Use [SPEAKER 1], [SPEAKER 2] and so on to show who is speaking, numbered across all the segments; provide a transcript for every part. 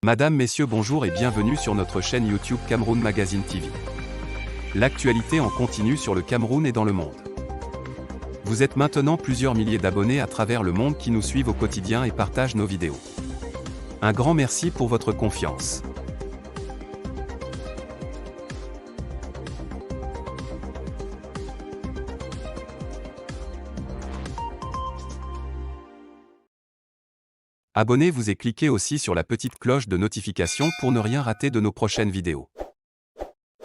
[SPEAKER 1] Madame, Messieurs, bonjour et bienvenue sur notre chaîne YouTube Cameroun Magazine TV. L'actualité en continu sur le Cameroun et dans le monde. Vous êtes maintenant plusieurs milliers d'abonnés à travers le monde qui nous suivent au quotidien et partagent nos vidéos. Un grand merci pour votre confiance. Abonnez-vous et cliquez aussi sur la petite cloche de notification pour ne rien rater de nos prochaines vidéos.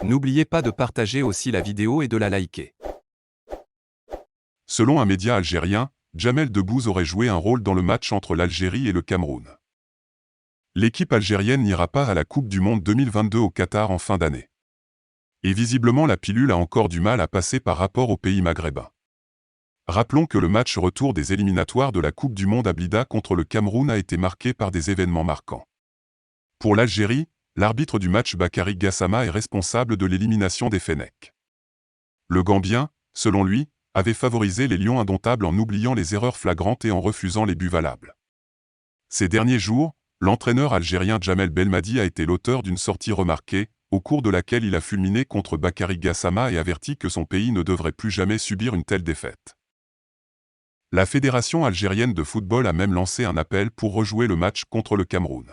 [SPEAKER 1] N'oubliez pas de partager aussi la vidéo et de la liker.
[SPEAKER 2] Selon un média algérien, Jamel Debbouze aurait joué un rôle dans le match entre l'Algérie et le Cameroun. L'équipe algérienne n'ira pas à la Coupe du Monde 2022 au Qatar en fin d'année. Et visiblement la pilule a encore du mal à passer par rapport aux pays maghrébins. Rappelons que le match retour des éliminatoires de la Coupe du Monde à Blida contre le Cameroun a été marqué par des événements marquants. Pour l'Algérie, l'arbitre du match Bakary Gassama est responsable de l'élimination des Fennecs. Le Gambien, selon lui, avait favorisé les Lions indomptables en oubliant les erreurs flagrantes et en refusant les buts valables. Ces derniers jours, l'entraîneur algérien Jamel Belmadi a été l'auteur d'une sortie remarquée, au cours de laquelle il a fulminé contre Bakary Gassama et averti que son pays ne devrait plus jamais subir une telle défaite. La Fédération algérienne de football a même lancé un appel pour rejouer le match contre le Cameroun.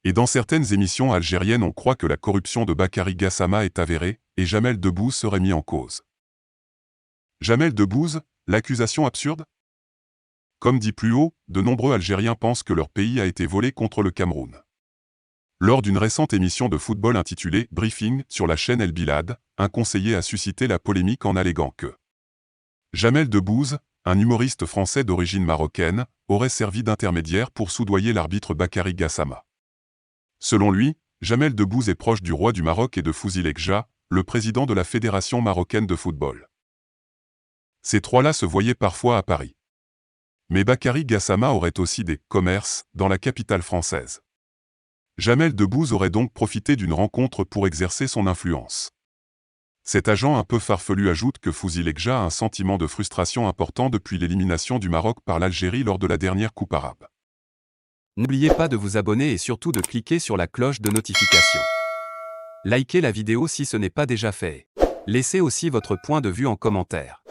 [SPEAKER 2] Et dans certaines émissions algériennes on croit que la corruption de Bakary Gassama est avérée, et Jamel Debbouze serait mis en cause. Jamel Debbouze, l'accusation absurde? Comme dit plus haut, de nombreux Algériens pensent que leur pays a été volé contre le Cameroun. Lors d'une récente émission de football intitulée « Briefing » sur la chaîne El Bilad, un conseiller a suscité la polémique en alléguant que Jamel Debbouze, un humoriste français d'origine marocaine, aurait servi d'intermédiaire pour soudoyer l'arbitre Bakary Gassama. Selon lui, Jamel Debbouze est proche du roi du Maroc et de Fouzi Lekja, le président de la Fédération marocaine de football. Ces trois-là se voyaient parfois à Paris. Mais Bakary Gassama aurait aussi des « commerces » dans la capitale française. Jamel Debbouze aurait donc profité d'une rencontre pour exercer son influence. Cet agent un peu farfelu ajoute que Fouzi Lekja a un sentiment de frustration important depuis l'élimination du Maroc par l'Algérie lors de la dernière Coupe arabe.
[SPEAKER 1] N'oubliez pas de vous abonner et surtout de cliquer sur la cloche de notification. Likez la vidéo si ce n'est pas déjà fait. Laissez aussi votre point de vue en commentaire.